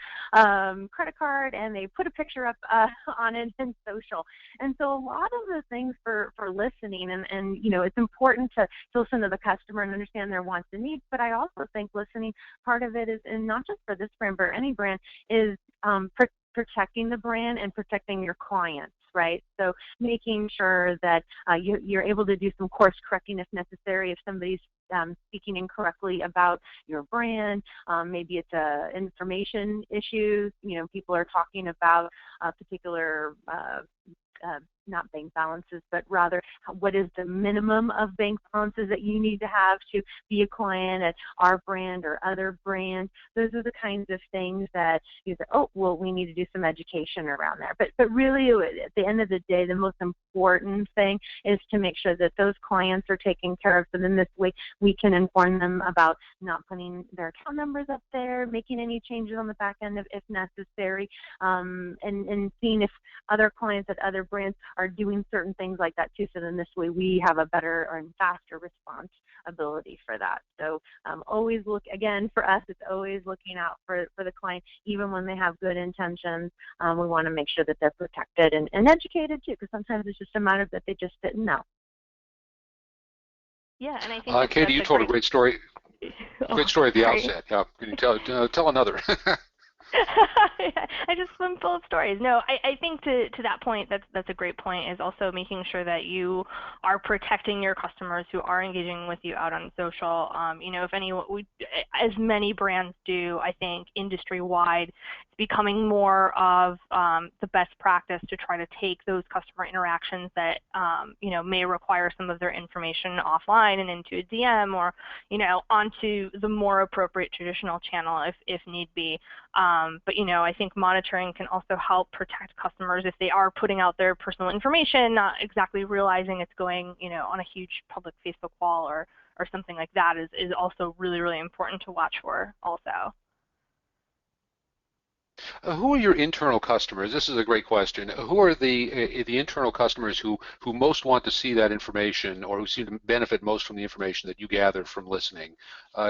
S4: credit card, and they put a picture up on it in social. And so a lot of the things for listening, and it's important to listen to the customer and understand their wants and needs. But I also think listening, part of it is, and not just for this brand but any brand, is protecting the brand and protecting your clients, right? So making sure that you're able to do some course correcting if necessary. If somebody's speaking incorrectly about your brand, maybe it's information issues. People are talking about particular not bank balances, but rather what is the minimum of bank balances that you need to have to be a client at our brand or other brands. Those are the kinds of things that you say, oh, well, we need to do some education around there. But really, at the end of the day, the most important thing is to make sure that those clients are taken care of. So then this way we can inform them about not putting their account numbers up there, making any changes on the back end if necessary, and seeing if other clients at other brands are doing certain things like that too. So then this way we have a better and faster response ability for that. So always look, again, for us, it's always looking out for the client, even when they have good intentions. We want to make sure that they're protected and educated too, because sometimes it's just a matter that they just didn't know.
S3: Yeah, and I think
S1: Katie, you told a great story. Great story at the outset. Can you tell another?
S3: I just swim full of stories. No, I think to that point, that's a great point, is also making sure that you are protecting your customers who are engaging with you out on social. As many brands do, I think industry-wide, it's becoming more of the best practice to try to take those customer interactions that may require some of their information offline and into a DM or onto the more appropriate traditional channel if need be. But I think monitoring can also help protect customers if they are putting out their personal information, not exactly realizing it's going on a huge public Facebook wall or something like that is also really, really important to watch for also.
S1: Who are your internal customers? This is a great question. Who are the internal customers who most want to see that information, or who seem to benefit most from the information that you gather from listening?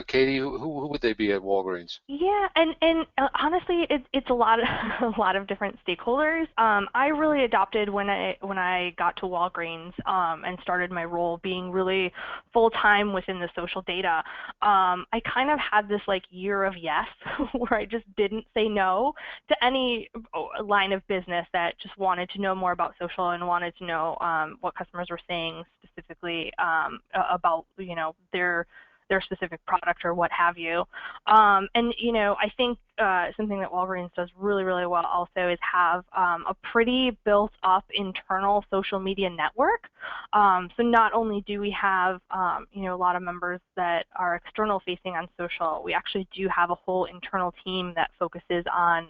S1: Katie, who would they be at Walgreens?
S3: Yeah, and honestly, it's a lot of different stakeholders. I really adopted when I got to Walgreens and started my role being really full time within the social data. I kind of had this year of yes, where I just didn't say no to any line of business that just wanted to know more about social and wanted to know what customers were saying specifically about their their specific product or what have you. And I think something that Walgreens does really, really well also is have a pretty built up internal social media network. So not only do we have a lot of members that are external facing on social, we actually do have a whole internal team that focuses on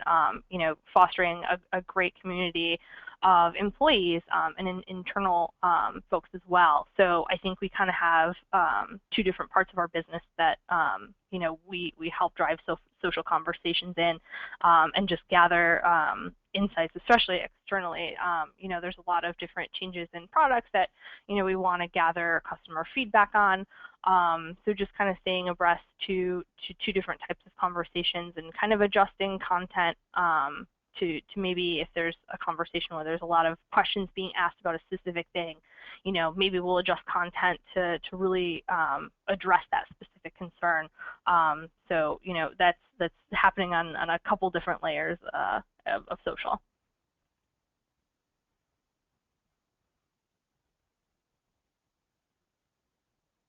S3: fostering a great community of employees and internal folks as well. So I think we kind of have two different parts of our business that we help drive social conversations in and just gather insights, especially externally. There's a lot of different changes in products that we want to gather customer feedback on. So just kind of staying abreast to two different types of conversations and kind of adjusting content to maybe if there's a conversation where there's a lot of questions being asked about a specific thing, maybe we'll adjust content to really address that specific concern. So that's happening on a couple different layers of social.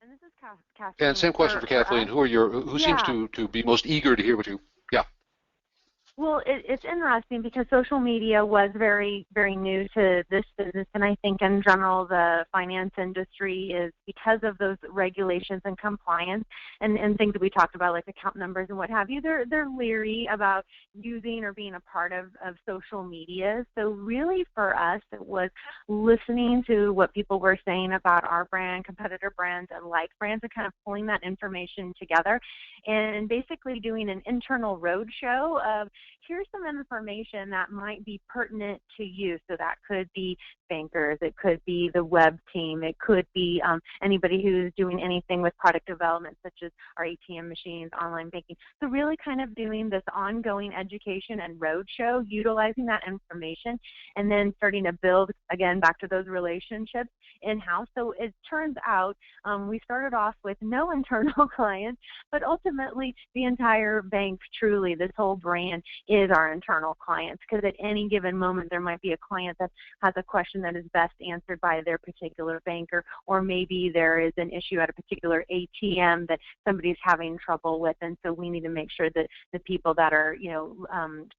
S4: And this is Kathleen.
S1: And same question for Kathleen. Who seems to be most eager to hear what you? Yeah.
S4: Well, it's interesting because social media was very, very new to this business, and I think in general the finance industry is, because of those regulations and compliance and things that we talked about like account numbers and what have you, they're leery about using or being a part of social media. So really for us it was listening to what people were saying about our brand, competitor brands, and like brands, and kind of pulling that information together and basically doing an internal roadshow of here's some information that might be pertinent to you. So that could be bankers, it could be the web team, it could be anybody who's doing anything with product development, such as our ATM machines, online banking. So really kind of doing this ongoing education and roadshow, utilizing that information, and then starting to build, again, back to those relationships in-house. So it turns out we started off with no internal clients, but ultimately the entire bank, truly, this whole brand is our internal clients, because at any given moment there might be a client that has a question that is best answered by their particular banker, or maybe there is an issue at a particular ATM that somebody's having trouble with, and so we need to make sure that the people that are,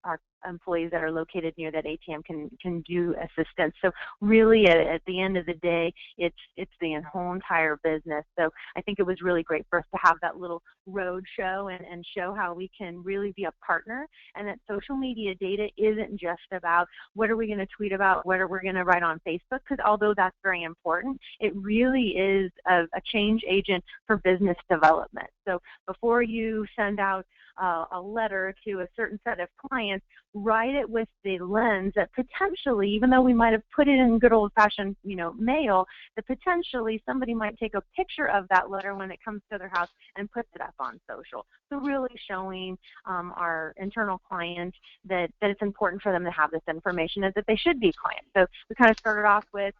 S4: our employees that are located near that ATM can do assistance. So really at the end of the day, it's the whole entire business. So I think it was really great for us to have that little road show and show how we can really be a partner, and that social media data isn't just about what are we going to tweet about, what are we going to write on Facebook, because although that's very important, it really is a change agent for business development. So before you send out a letter to a certain set of clients, write it with the lens that potentially, even though we might have put it in good old-fashioned, mail, that potentially somebody might take a picture of that letter when it comes to their house and put it up on social. So really showing our internal clients that it's important for them to have this information, and that they should be clients. So we kind of started off with,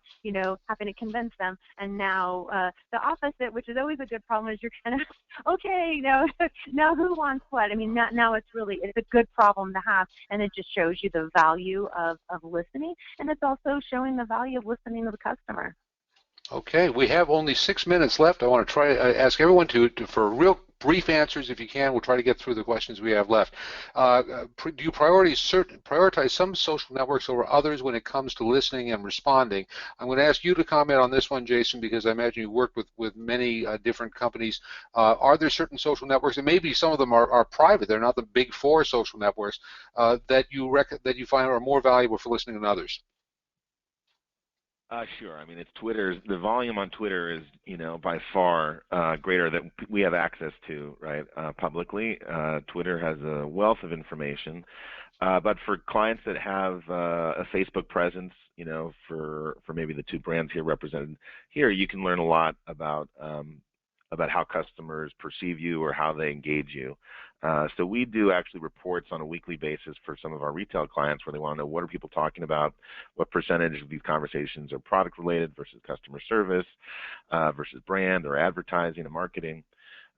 S4: having to convince them, and now the opposite, which is always a good problem, is you're kind of, okay, now who wants what? I mean, now it's a good problem to have, and it just shows you the value of listening, and it's also showing the value of listening to the customer.
S1: Okay, we have only 6 minutes left. I want to try ask everyone for real brief answers if you can. We'll try to get through the questions we have left. Do you prioritize some social networks over others when it comes to listening and responding? I'm going to ask you to comment on this one, Jason, because I imagine you work with many different companies. Are there certain social networks, and maybe some of them are private, they're not the big four social networks, that you find are more valuable for listening than others?
S2: Sure. I mean, it's Twitter. The volume on Twitter is, by far greater that we have access to, right, publicly. Twitter has a wealth of information. But for clients that have a Facebook presence, for maybe the two brands here represented here, you can learn a lot about how customers perceive you or how they engage you. So we do actually reports on a weekly basis for some of our retail clients where they want to know what are people talking about, what percentage of these conversations are product related versus customer service versus brand or advertising and marketing.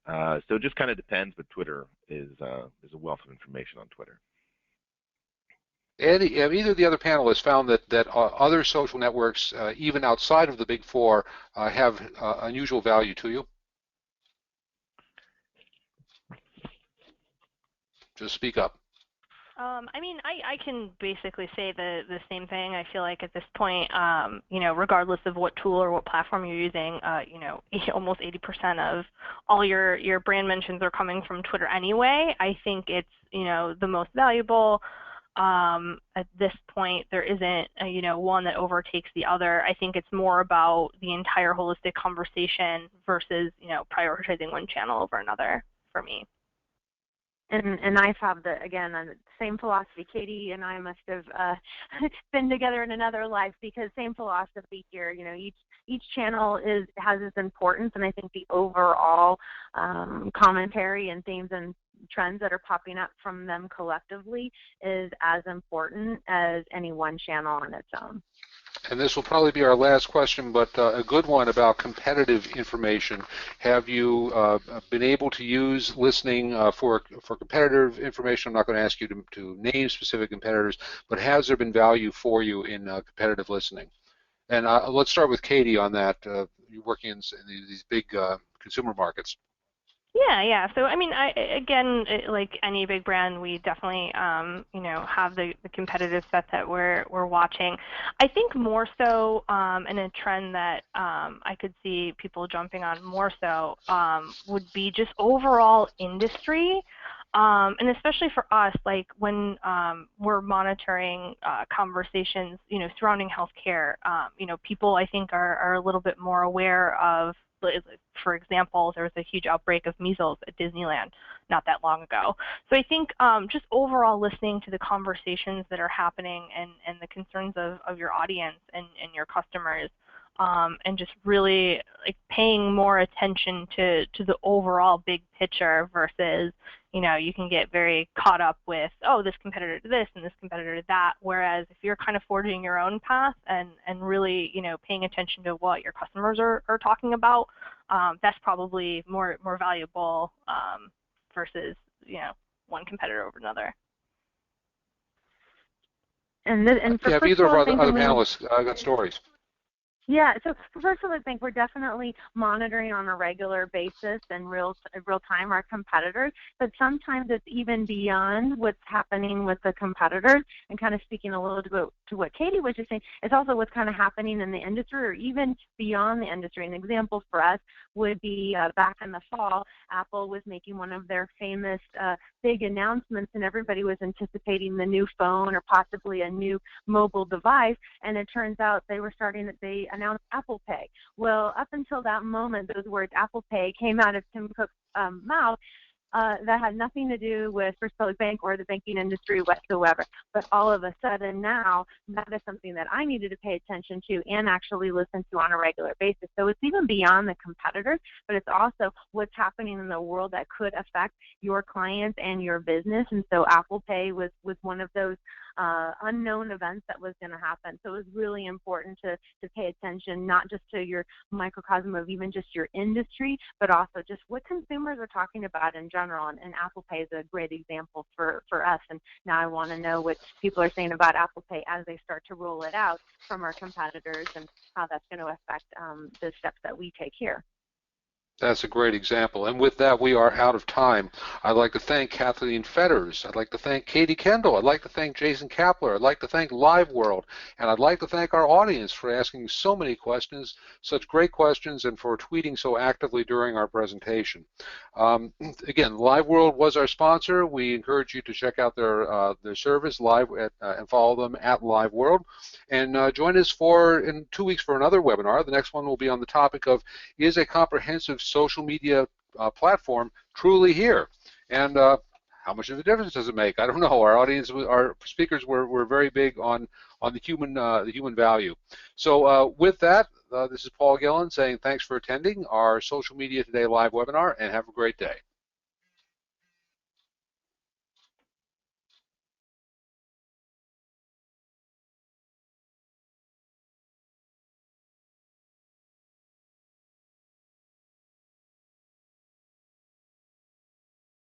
S2: So it just kind of depends, but Twitter is a wealth of information on Twitter.
S1: Eddie, have either of the other panelists found that other social networks, even outside of the big four, have unusual value to you? Just speak up.
S3: I mean, I can basically say the same thing. I feel like at this point, you know, regardless of what tool or what platform you're using, you know, almost 80% of all your brand mentions are coming from Twitter anyway. I think it's, you know, the most valuable. At this point, there isn't, you know, one that overtakes the other. I think it's more about the entire holistic conversation versus, you know, prioritizing one channel over another for me.
S4: And I have the same philosophy. Katie and I must have been together in another life, because same philosophy here. You know, each channel has its importance, and I think the overall commentary and themes and trends that are popping up from them collectively is as important as any one channel on its own.
S1: And this will probably be our last question, but a good one about competitive information. Have you been able to use listening for competitive information? I'm not going to ask you to name specific competitors, but has there been value for you in competitive listening? And let's start with Katie on that. You're working in these big consumer markets.
S3: Yeah. So I mean, again, like any big brand, we definitely, you know, have the competitive set that we're watching. I think more so, and a trend that I could see people jumping on more so would be just overall industry. And especially for us, like when we're monitoring conversations, you know, surrounding healthcare, you know, people I think are a little bit more aware of. For example, there was a huge outbreak of measles at Disneyland not that long ago. So I think just overall listening to the conversations that are happening and the concerns of your audience and your customers, and just really like paying more attention to the overall big picture versus, you know, you can get very caught up with, oh, this competitor did this and this competitor did that. Whereas if you're kind of forging your own path and really, you know, paying attention to what your customers are talking about, that's probably more valuable versus, you know, one competitor over another.
S4: And for
S1: have either of our other panelists got stories?
S4: Yeah, so personally, I think we're definitely monitoring on a regular basis and real time our competitors, but sometimes it's even beyond what's happening with the competitors. And kind of speaking a little bit to what Katie was just saying, it's also what's kind of happening in the industry or even beyond the industry. An example for us would be back in the fall, Apple was making one of their famous big announcements, and everybody was anticipating the new phone or possibly a new mobile device, and it turns out they announced Apple Pay. Well, up until that moment, those words Apple Pay came out of Tim Cook's mouth. That had nothing to do with First Republic Bank or the banking industry whatsoever. But all of a sudden now, that is something that I needed to pay attention to and actually listen to on a regular basis. So it's even beyond the competitors, but it's also what's happening in the world that could affect your clients and your business. And so Apple Pay was one of those unknown events that was going to happen. So it was really important to pay attention, not just to your microcosm of even just your industry, but also just what consumers are talking about in general. And Apple Pay is a great example for us. And now I want to know what people are saying about Apple Pay as they start to roll it out from our competitors and how that's going to affect the steps that we take here.
S1: That's a great example. And with that, we are out of time. I'd like to thank Kathleen Fetters. I'd like to thank Katie Kendall. I'd like to thank Jason Kapler. I'd like to thank LiveWorld. And I'd like to thank our audience for asking so many questions, such great questions, and for tweeting so actively during our presentation. Again, LiveWorld was our sponsor. We encourage you to check out their service and follow them at LiveWorld. And join us in 2 weeks for another webinar. The next one will be on the topic of, is a comprehensive social media platform truly here? And how much of a difference does it make? I don't know. Our speakers were very big on the human value. So with that, this is Paul Gillen saying thanks for attending our Social Media Today live webinar, and have a great day.